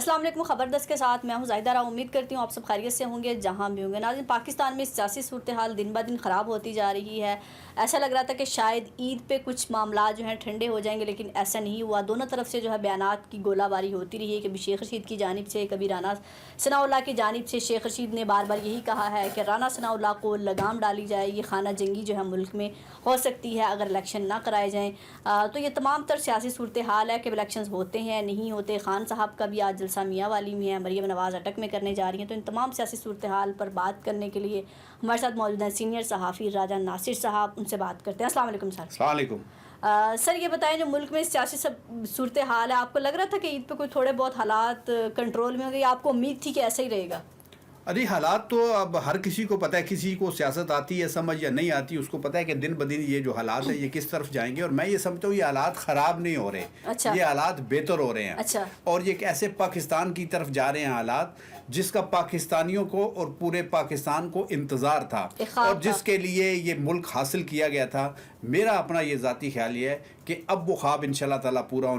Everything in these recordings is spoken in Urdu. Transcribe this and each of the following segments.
السلام علیکم. خبر 10 کے ساتھ میں ہوں زاہدہ راہ. امید کرتی ہوں آپ سب خیریت سے ہوں گے جہاں بھی ہوں گے. ناظرین، پاکستان میں سیاسی صورتحال دن بہ دن خراب ہوتی جا رہی ہے. ایسا لگ رہا تھا کہ شاید عید پہ کچھ معاملات جو ہیں ٹھنڈے ہو جائیں گے، لیکن ایسا نہیں ہوا. دونوں طرف سے جو ہے بیانات کی گولہ باری ہوتی رہی ہے. کبھی شیخ رشید کی جانب سے، کبھی رانا ثناءاللہ کی جانب سے. شیخ رشید نے بار بار یہی کہا ہے کہ رانا ثناءاللہ کو لگام ڈالی جائے. یہ خانہ جنگی جو ہے ملک میں ہو سکتی ہے اگر الیکشن نہ کرائے جائیں. تو یہ تمام تر سیاسی صورتحال ہے کہ الیکشنز ہوتے ہیں نہیں ہوتے. خان صاحب کا بھی آج جلسہ میاں والی میں ہے، مریم نواز اٹک میں کرنے جا رہی ہیں. تو ان تمام سیاسی صورتحال پر بات کرنے کے لیے ہمارے ساتھ موجود ہیں سینئر صحافی راجہ ناصر صاحب. ان سے بات کرتے ہیں. السلام علیکم سر. السلام علیکم. سر یہ بتائیں، جو ملک میں سیاسی صورتحال ہے، آپ کو لگ رہا تھا کہ عید پہ کوئی تھوڑے بہت حالات کنٹرول میں ہوں گے یا آپ کو امید تھی کہ ایسا ہی رہے گا؟ ارے حالات تو اب ہر کسی کو پتہ ہے. کسی کو سیاست آتی ہے سمجھ یا نہیں آتی، اس کو پتہ ہے کہ دن بدن یہ جو حالات ہیں یہ کس طرف جائیں گے. اور میں یہ سمجھتا ہوں یہ حالات خراب نہیں ہو رہے. اچھا. یہ حالات بہتر ہو رہے ہیں. اچھا. اور یہ ایک ایسے پاکستان کی طرف جا رہے ہیں حالات جس کا پاکستانیوں کو اور پورے پاکستان کو انتظار تھا اور جس کے لیے یہ ملک حاصل کیا گیا تھا. میرا اپنا یہ ذاتی خیال یہ ہے کہ اب وہ خواب انشاءاللہ تعالیٰ پورا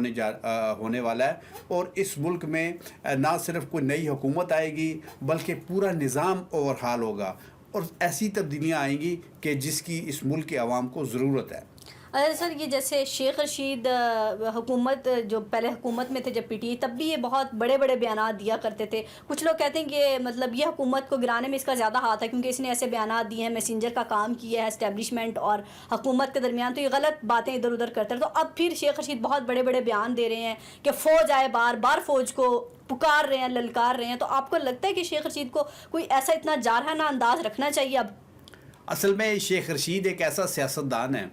ہونے والا ہے. اور اس ملک میں نہ صرف کوئی نئی حکومت آئے گی بلکہ پورا نظام اوورحال ہوگا اور ایسی تبدیلیاں آئیں گی کہ جس کی اس ملک کے عوام کو ضرورت ہے. سر یہ جیسے شیخ رشید حکومت جو پہلے حکومت میں تھے جب پی ٹی آئی، تب بھی یہ بہت بڑے بڑے بیانات دیا کرتے تھے. کچھ لوگ کہتے ہیں کہ مطلب یہ حکومت کو گرانے میں اس کا زیادہ ہاتھ ہے کیونکہ اس نے ایسے بیانات دیے ہیں، میسنجر کا کام کیا ہے اسٹیبلشمنٹ اور حکومت کے درمیان. تو یہ غلط باتیں ادھر ادھر کرتے ہیں. تو اب پھر شیخ رشید بہت بڑے بڑے بیان دے رہے ہیں کہ فوج آئے، بار بار فوج کو پکار رہے ہیں، للکار رہے ہیں. تو آپ کو لگتا ہے کہ شیخ رشید کو کوئی ایسا اتنا جارحانہ انداز رکھنا چاہیے اب؟ اصل میں شیخ رشید ایک ایسا سیاستدان ہے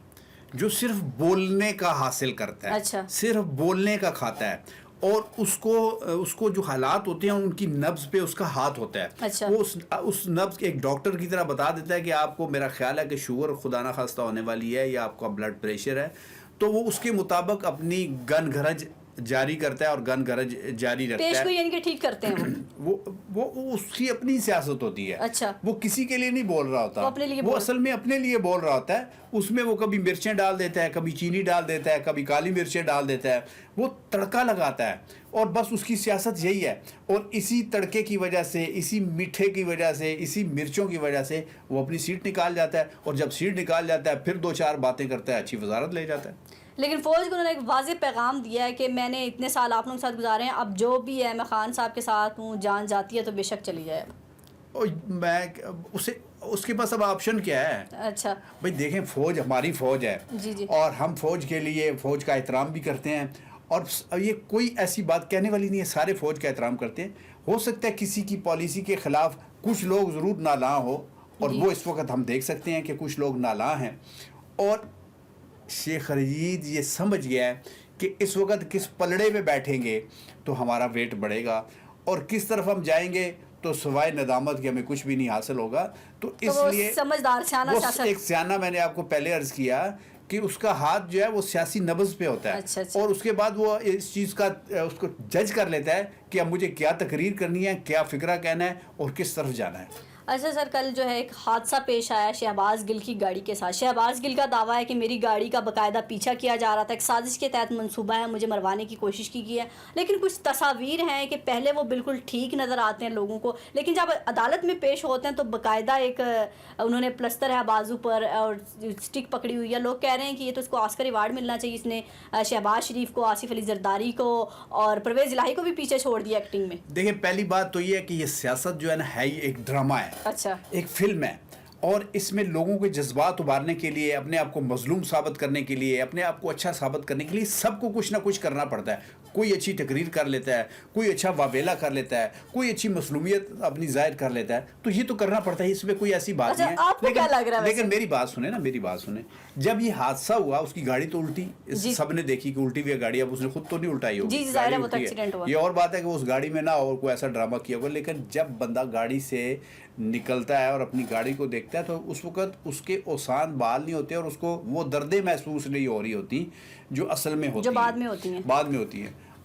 جو صرف بولنے کا حاصل کرتا ہے. اچھا. صرف بولنے کا کھاتا ہے اور اس کو جو حالات ہوتے ہیں ان کی نبض پہ اس کا ہاتھ ہوتا ہے. اچھا. وہ اس نبض ایک ڈاکٹر کی طرح بتا دیتا ہے کہ آپ کو میرا خیال ہے کہ شوگر خدا نہ خواستہ ہونے والی ہے یا آپ کا بلڈ پریشر ہے. تو وہ اس کے مطابق اپنی گن گھرج جاری کرتا ہے اور گن گھرج جاری رکھتا ہے. پیش کو یعنی کہ ٹھیک کرتے ہیں وہ اس کی اپنی سیاست ہوتی ہے. اچھا. وہ کسی کے لیے نہیں بول رہا ہوتا، وہ اصل میں اپنے لیے بول رہا ہوتا ہے. اس میں وہ کبھی مرچیں ڈال دیتا ہے، کبھی چینی ڈال دیتا ہے، کبھی کالی مرچیں ڈال دیتا ہے. وہ تڑکا لگاتا ہے اور بس اس کی سیاست یہی ہے. اور اسی تڑکے کی وجہ سے، اسی میٹھے کی وجہ سے، اسی مرچوں کی وجہ سے وہ اپنی سیٹ نکال جاتا ہے. اور جب سیٹ نکال جاتا ہے پھر دو چار باتیں کرتا ہے، اچھی وزارت لے جاتا ہے. لیکن فوج کو انہوں نے ایک واضح پیغام دیا ہے کہ میں نے اتنے سال آپ لوگوں کے ساتھ گزارے ہیں، اب جو بھی ہے میں خان صاحب کے ساتھ ہوں، جان جاتی ہے تو بے شک چلی جائے. اور میں اس کے پاس اب آپشن کیا ہے؟ اچھا بھائی دیکھیں، فوج ہماری فوج ہے. جی جی. اور ہم فوج کے لیے فوج کا احترام بھی کرتے ہیں اور یہ کوئی ایسی بات کہنے والی نہیں ہے. سارے فوج کا احترام کرتے ہیں. ہو سکتا ہے کسی کی پالیسی کے خلاف کچھ لوگ ضرور نالاں ہو اور وہ اس وقت ہم دیکھ سکتے ہیں کہ کچھ لوگ نالاں ہیں. اور شیخ رشید یہ سمجھ گیا ہے کہ اس وقت کس پلڑے میں بیٹھیں گے تو ہمارا ویٹ بڑھے گا اور کس طرف ہم جائیں گے تو سوائے ندامت کے ہمیں کچھ بھی نہیں حاصل ہوگا. تو اس لیے سمجھدار ایک سیانہ، میں نے آپ کو پہلے عرض کیا کہ اس کا ہاتھ جو ہے وہ سیاسی نبض پہ ہوتا ہے. اچھا. اور اس کے بعد وہ اس چیز کا اس کو جج کر لیتا ہے کہ اب مجھے کیا تقریر کرنی ہے، کیا فکرہ کہنا ہے اور کس طرف جانا ہے. اچھا سر، کل جو ہے ایک حادثہ پیش آیا شہباز گل کی گاڑی کے ساتھ. شہباز گل کا دعویٰ ہے کہ میری گاڑی کا باقاعدہ پیچھا کیا جا رہا تھا، ایک سازش کے تحت منصوبہ ہے، مجھے مروانے کی کوشش کی گئی ہے. لیکن کچھ تصاویر ہیں کہ پہلے وہ بالکل ٹھیک نظر آتے ہیں لوگوں کو، لیکن جب عدالت میں پیش ہوتے ہیں تو باقاعدہ ایک انہوں نے پلستر ہے بازو پر اور اسٹک پکڑی ہوئی ہے. لوگ کہہ رہے ہیں کہ یہ تو اس کو آسکر ایوارڈ ملنا چاہیے. اس نے شہباز شریف کو، آصف علی زرداری کو اور پرویز الہی کو بھی پیچھے چھوڑ دیا ایکٹنگ میں. دیکھیں، پہلی بات تو یہ ہے کہ یہ سیاست جو ہے نا ہے ایک ڈرامہ ہے. اچھا. ایک فلم ہے اور اس میں لوگوں کے جذبات ابھارنے کے لیے، اپنے آپ کو مظلوم ثابت کرنے کے لیے، اپنے آپ کو اچھا ثابت کرنے کے لیے سب کو کچھ نہ کچھ کرنا پڑتا ہے. کوئی اچھی تقریر کر لیتا ہے، کوئی اچھا واویلا کر لیتا ہے، کوئی اچھی مظلومیت اپنی ظاہر کر لیتا ہے. تو یہ تو کرنا پڑتا ہے، اس میں کوئی ایسی بات نہیں ہے. لیکن میری بات سنیں نا، میری بات سنیں. جب یہ حادثہ ہوا اس کی گاڑی تو الٹی سب نے دیکھی کہ الٹی ہوئی گاڑی. اب اس نے خود تو نہیں الٹائی ہوگی، یہ اور بات ہے کہ اس گاڑی میں نہ اور کوئی ایسا ڈرامہ کیا ہوگا. لیکن جب بندہ گاڑی سے نکلتا ہے اور اپنی گاڑی کو دیکھتا ہے تو اس وقت اس کے اوسان بحال نہیں ہوتے اور اس کو وہ دردیں محسوس نہیں ہو رہی ہوتی جو اصل میں ہوتی ہیں، بعد میں ہوتی ہیں.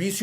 20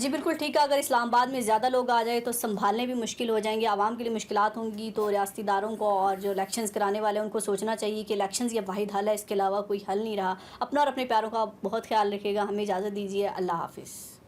جی بالکل ٹھیک ہے. اگر اسلام آباد میں زیادہ لوگ آ جائے تو سنبھالنے بھی مشکل ہو جائیں گے, عوام کے لیے مشکلات ہوں گی. تو ریاستی اداروں کو اور جو الیکشنز کرانے والے ہیں ان کو سوچنا چاہیے کہ الیکشنز یہ واحد حل ہے, اس کے علاوہ کوئی حل نہیں رہا. اپنا اور اپنے پیاروں کا بہت خیال رکھے گا. ہمیں اجازت دیجیے. اللہ حافظ.